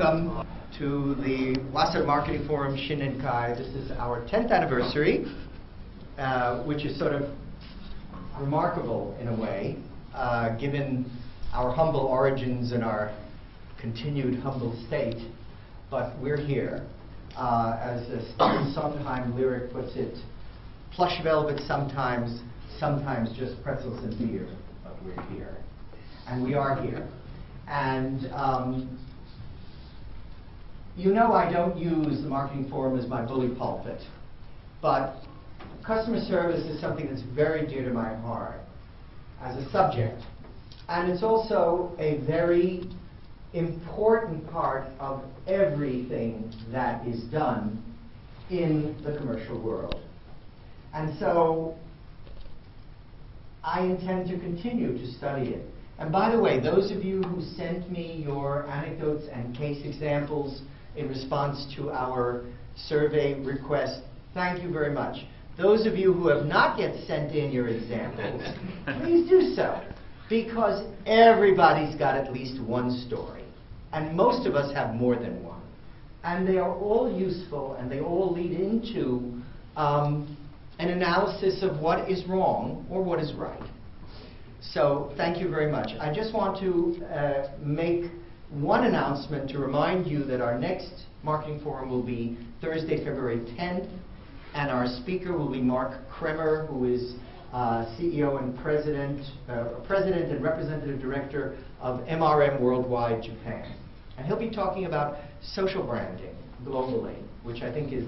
welcome to the Waseda Marketing Forum Shinninkai. This is our 10th anniversary, which is sort of remarkable in a way, given our humble origins and our continued humble state. But we're here. As a Stephen Sondheim lyric puts it, plush velvet sometimes, sometimes just pretzels and beer, but we're here. And we are here. And you know I don't use the marketing forum as my bully pulpit, but customer service is something that's very dear to my heart as a subject. And it's also a very important part of everything that is done in the commercial world. And so I intend to continue to study it. And by the way, those of you who sent me your anecdotes and case examples in response to our survey request, thank you very much. Those of you who have not yet sent in your examples, please do so, because everybody's got at least one story, and most of us have more than one. And they are all useful, and they all lead into an analysis of what is wrong or what is right. So thank you very much. I just want to make one announcement to remind you that our next marketing forum will be Thursday, February 10th, and our speaker will be Mark Kremer, who is CEO and President and Representative Director of MRM Worldwide Japan. And he'll be talking about social branding globally, which I think is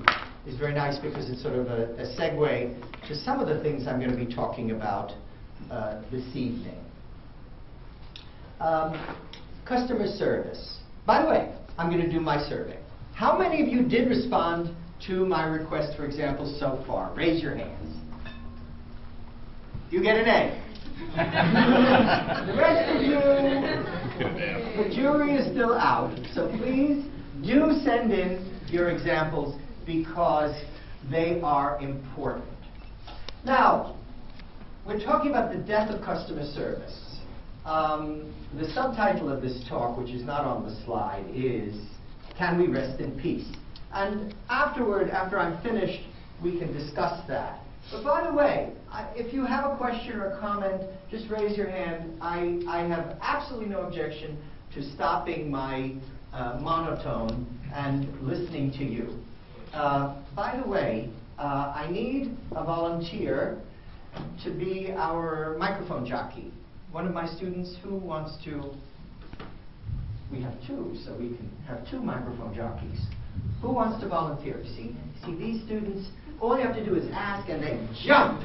very nice because it's sort of a segue to some of the things I'm going to be talking about this evening. Customer service. By the way, I'm going to do my survey. How many of you did respond to my request for example so far? Raise your hands. You get an A. The rest of you, the jury is still out, so please do send in your examples because they are important. Now, we're talking about the death of customer service. The subtitle of this talk, which is not on the slide, is Can We Rest in Peace? And afterward, after I'm finished, we can discuss that. But by the way, if you have a question or a comment, just raise your hand. I have absolutely no objection to stopping my monotone and listening to you. By the way, I need a volunteer to be our microphone jockey. One of my students who wants to, we have two, so we can have two microphone jockeys. Who wants to volunteer? See these students, all you have to do is ask and they jump.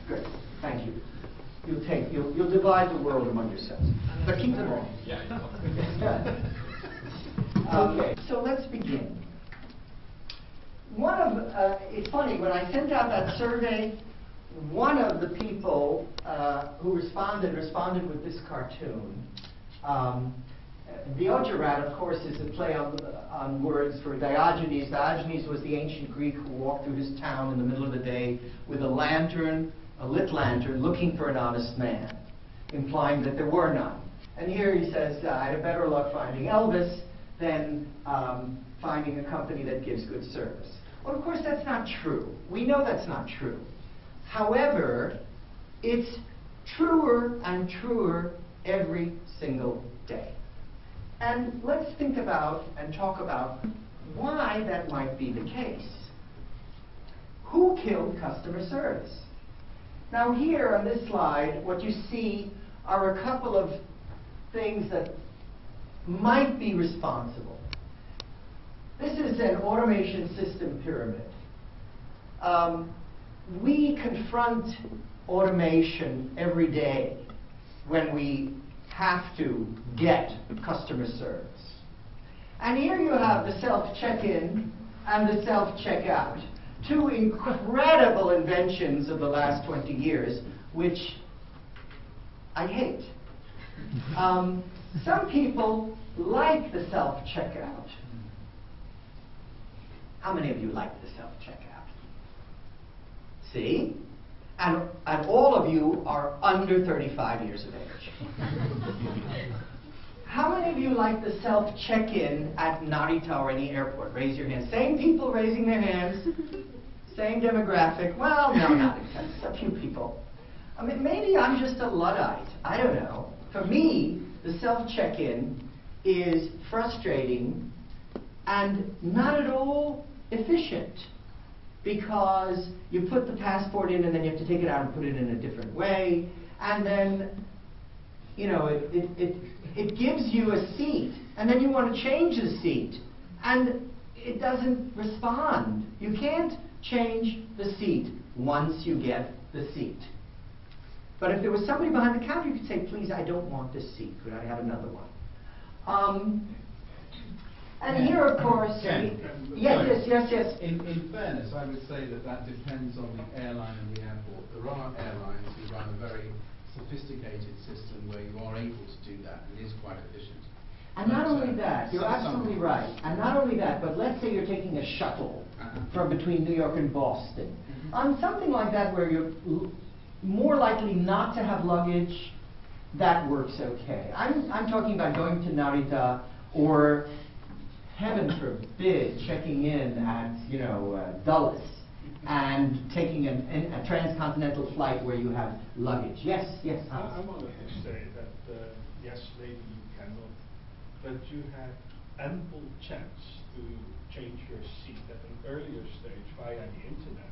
Good, thank you. You'll divide the world among yourselves, but keep them all. Okay, so let's begin. It's funny, when I sent out that survey, one of the people who responded with this cartoon. The Rat, of course, is a play on words for Diogenes. Diogenes was the ancient Greek who walked through his town in the middle of the day with a lantern, a lit lantern, looking for an honest man, implying that there were none. And here he says, I had better luck finding Elvis than finding a company that gives good service. Well, of course, that's not true. We know that's not true. However, it's truer and truer every single day. And let's think about and talk about why that might be the case. Who killed customer service? Now here on this slide, what you see are a couple of things that might be responsible. This is an automation system pyramid. We confront automation every day when we have to get customer service. And here you have the self-check-in and the self-checkout, two incredible inventions of the last 20 years, which I hate. Some people like the self-checkout. How many of you like the self-checkout? See? And all of you are under 35 years of age. How many of you like the self-check-in at Narita or any airport? Raise your hand. Same people raising their hands. Same demographic. Well, no, not just a few people. I mean, maybe I'm just a Luddite. I don't know. For me, the self-check-in is frustrating and not at all efficient, because you put the passport in and then you have to take it out and put it in a different way, and then, you know, it gives you a seat, and then you want to change the seat, and it doesn't respond. You can't change the seat once you get the seat. But if there was somebody behind the counter, you could say, please, I don't want this seat. Could I have another one? And here, of course, yes. In fairness, I would say that depends on the airline and the airport. There are airlines who run a very sophisticated system where you are able to do that, and it is quite efficient. And not only that, you're absolutely right. And not only that, but let's say you're taking a shuttle from between New York and Boston. On something like that where you're more likely not to have luggage, that works okay. I'm talking about going to Narita, or heaven forbid, checking in at, you know, Dulles and taking a transcontinental flight where you have luggage. Yes. I wanted to say that yes, maybe you cannot, but you have ample chance to change your seat at an earlier stage via the internet,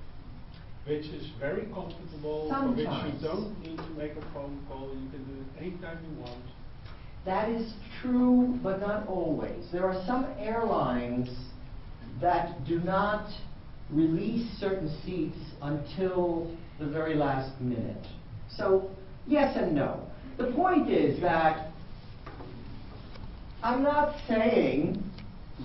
which is very comfortable, for which you don't need to make a phone call. You can do it anytime you want. That is true, but not always. There are some airlines that do not release certain seats until the very last minute. So, yes and no. The point is that I'm not saying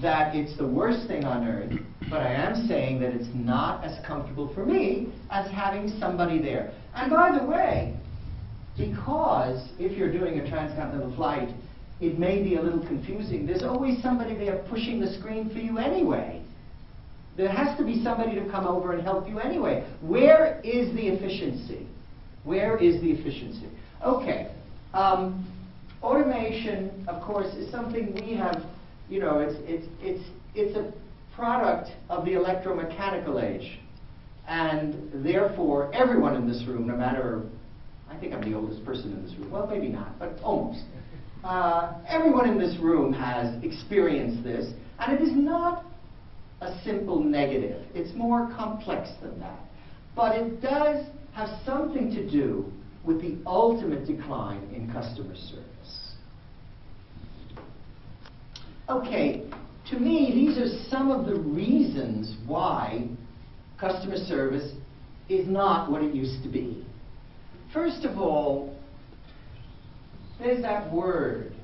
that it's the worst thing on earth, but I am saying that it's not as comfortable for me as having somebody there. And by the way, because if you're doing a transcontinental flight, it may be a little confusing. There's always somebody there pushing the screen for you anyway. There has to be somebody to come over and help you anyway. Where is the efficiency? Where is the efficiency? Okay. Automation, of course, is something we have, you know, it's a product of the electromechanical age. And therefore, everyone in this room, no matter, I think I'm the oldest person in this room. Well, maybe not, but almost. Everyone in this room has experienced this, and it is not a simple negative. It's more complex than that. But it does have something to do with the ultimate decline in customer service. Okay, to me, these are some of the reasons why customer service is not what it used to be. First of all, there's that word,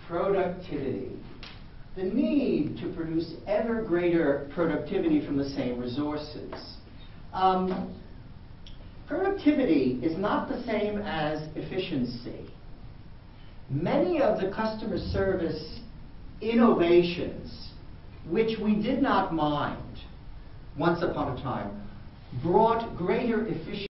productivity. The need to produce ever greater productivity from the same resources. Productivity is not the same as efficiency. Many of the customer service innovations, which we did not mind once upon a time, brought greater efficiency